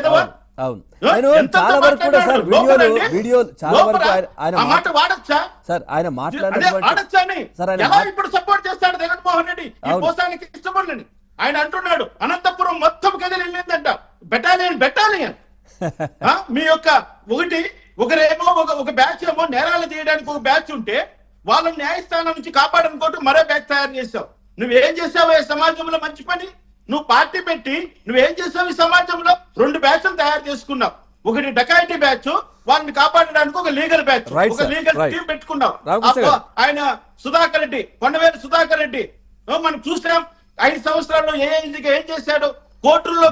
మాట్లాడతావా? అవును నేను చాలా వరకు కూడా సార్ వీడియో చాలా వరకు ఆయన మాట వాడచ్చా సార్ ఆయన మాట్లాడినటువంటి సార్ ఎలా ఇప్పుడు సపోర్ట్ చేస్తాడు జగన్మోహన్ రెడ్డి ఈ మోసానికి ఇష్టపడని ఆయన అంటున్నాడు అనంతపురం మొత్తం కదిలి వెళ్ళిందంట బెటాలియన్ మీ యొక్క ఒకరేమో ఒక బ్యాచ్ ఏమో నేరాలు తీయడానికి ఒక బ్యాచ్ ఉంటే వాళ్ళని న్యాయస్థానం నుంచి కాపాడనుకోవటం మరో బ్యాచ్ తయారు చేసావు. నువ్వేం చేసావు ఈ సమాజంలో మంచి పని? నువ్వు పార్టీ పెట్టి నువ్వేం చేసావు ఈ సమాజంలో? 2 బ్యాచ్లు తయారు చేసుకున్నావు. ఒకటి డకాయిటీ బ్యాచ్, వాళ్ళని కాపాడడానికి ఒక లీగల్ బ్యాచ్, ఒక లీగల్ టీం పెట్టుకున్నావు. ఆయన సుధాకర్ రెడ్డి, కొండవేలు సుధాకర్ రెడ్డి మనం చూసాం 5 సంవత్సరాల్లో ఏం చేశాడు. కోర్టుల్లో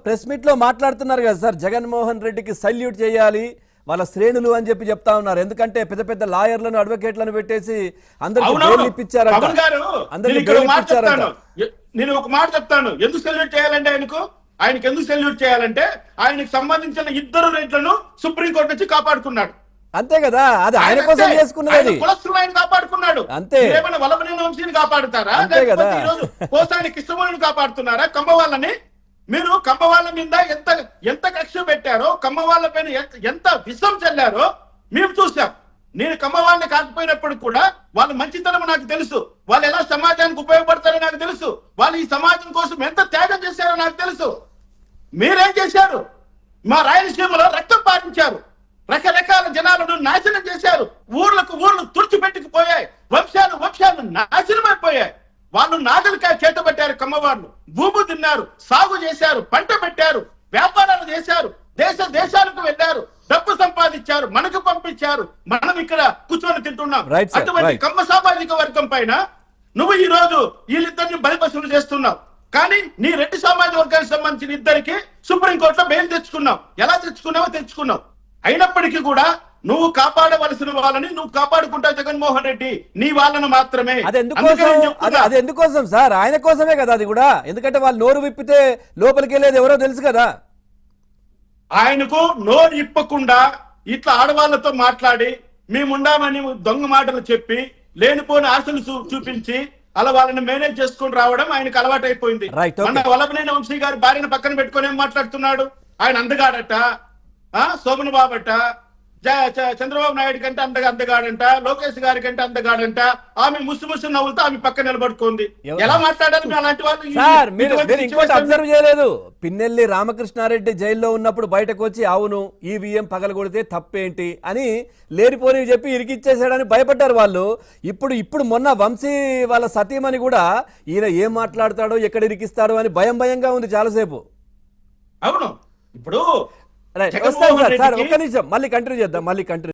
ప్రెస్ మీట్ లో మాట్లాడుతున్నారు కదా సార్, జగన్మోహన్ రెడ్డికి సల్యూట్ చేయాలి వాళ్ళ శ్రేణులు అని చెప్తా ఉన్నారు. ఎందుకంటే పెద్ద పెద్ద లాయర్లను అడ్వకేట్లను పెట్టేసి అందరికి ఇప్పించారంట. నేను ఒక మాట చెప్తాను, ఎందుకు సెల్యూట్ చేయాలంటే ఆయనకు ఎందుకు సెల్యూట్ చేయాలంటే ఆయనకు సంబంధించిన 2 రెడ్లను సుప్రీంకోర్టు నుంచి కాపాడుకున్నాడు. అంతే కదా, అది ఆయన కోసం చేసుకున్నది. కులస్తులు ఆయన కాపాడుకున్నాడు. అంతే. ఏమైనా వలభనేని వంశీని కాపాడుతారా? ఈరోజు కోసాని కృష్ణమూర్తిని కాపాడుతున్నారా? కంబవాళ్ళని మీరు కంబవాళ్ళ మీద ఎంత కక్ష పెట్టారో, కమ్మవాళ్ళ పైన ఎంత విషం చల్లారో మేము చూసాం. నేను కమ్మవాళ్ళని కాకపోయినప్పుడు కూడా వాళ్ళ మంచితనం నాకు తెలుసు, వాళ్ళు ఎలా సమాజానికి ఉపయోగపడతారో నాకు తెలుసు, వాళ్ళు ఈ సమాజం కోసం ఎంత త్యాగం చేశారో నాకు తెలుసు. మీరేం చేశారు? మా రాయలసీమలో రక్తం పారించారు, రకరకాల జనాలను నాశనం చేశారు, ఊర్లు తుడిచిపెట్టుకుపోయాయి, వంశాలు నాశనమైపోయాయి. వాళ్ళు నాగలికాయ చేతబట్టారు, కమ్మవాళ్ళు భూము తిన్నారు, సాగు చేశారు, పంట పెట్టారు, వ్యాపారాలు చేశారు, దేశాలకు వెళ్ళారు, డబ్బు సంపాదించారు, మనకు పంపించారు, మనం ఇక్కడ కూర్చొని తింటున్నాం. అటువంటి కమ్మ సామాజిక వర్గం పైన నువ్వు ఈ రోజు వీళ్ళిద్దరిని బలిపశువులు చేస్తున్నావు. కానీ నీ రెడ్డి సామాజిక వర్గానికి సంబంధించిన 2కి సుప్రీంకోర్టులో బెయిల్ తెచ్చుకున్నావు. ఎలా తెచ్చుకున్నావు. అయినప్పటికీ కూడా నువ్వు కాపాడవలసిన వాళ్ళని నువ్వు కాపాడుకుంటావు జగన్మోహన్ రెడ్డి, నీ వాళ్ళను మాత్రమే. అది ఎందుకోసం సార్? ఆయన కోసమే కదా అది కూడా. ఎందుకంటే వాళ్ళు నోరు విప్పితే లోపలికి వెళ్ళేది ఎవరో తెలుసు కదా. ఆయనకు నోరు ఇప్పకుండా ఇట్లా ఆడవాళ్లతో మాట్లాడి మేముండామని దొంగ మాటలు చెప్పి లేనిపోని ఆశలు చూపించి అలా వాళ్ళని మేనేజ్ చేసుకుని రావడం ఆయనకు అలవాటైపోయింది. మన వల్లభనేని వంశీ గారి భార్యను పక్కన పెట్టుకుని ఏం మాట్లాడుతున్నాడు? ఆయన అందగాడట, శోభన్ బాబట, చంద్రబాబు నాయుడు కంటే అందగాడంట, లోకేష్ గారి కంటే అందగాడంట. ఆమె ముసు నవ్వులతో ఆమె పక్క నిలబడుకుంది. ఎలా మాట్లాడాలి అలాంటి వాళ్ళు? ఇంకోటి అబ్జర్వ్ చేయలేదు, పిన్నెల్లి రామకృష్ణారెడ్డి జైల్లో ఉన్నప్పుడు బయటకు వచ్చి అవును ఈవీఎం పగలగొడితే తప్పేంటి అని లేనిపోని చెప్పి ఇరికిచ్చేసాడని భయపడ్డారు వాళ్ళు. ఇప్పుడు మొన్న వంశీ వాళ్ళ సతీమణి కూడా ఈయన ఏం మాట్లాడతాడో ఎక్కడ ఇరికిస్తాడో అని భయంగా ఉంది చాలాసేపు. అవును, ఇప్పుడు ఒక్క నిమిషం మళ్ళీ కంటిన్యూ చేద్దాం.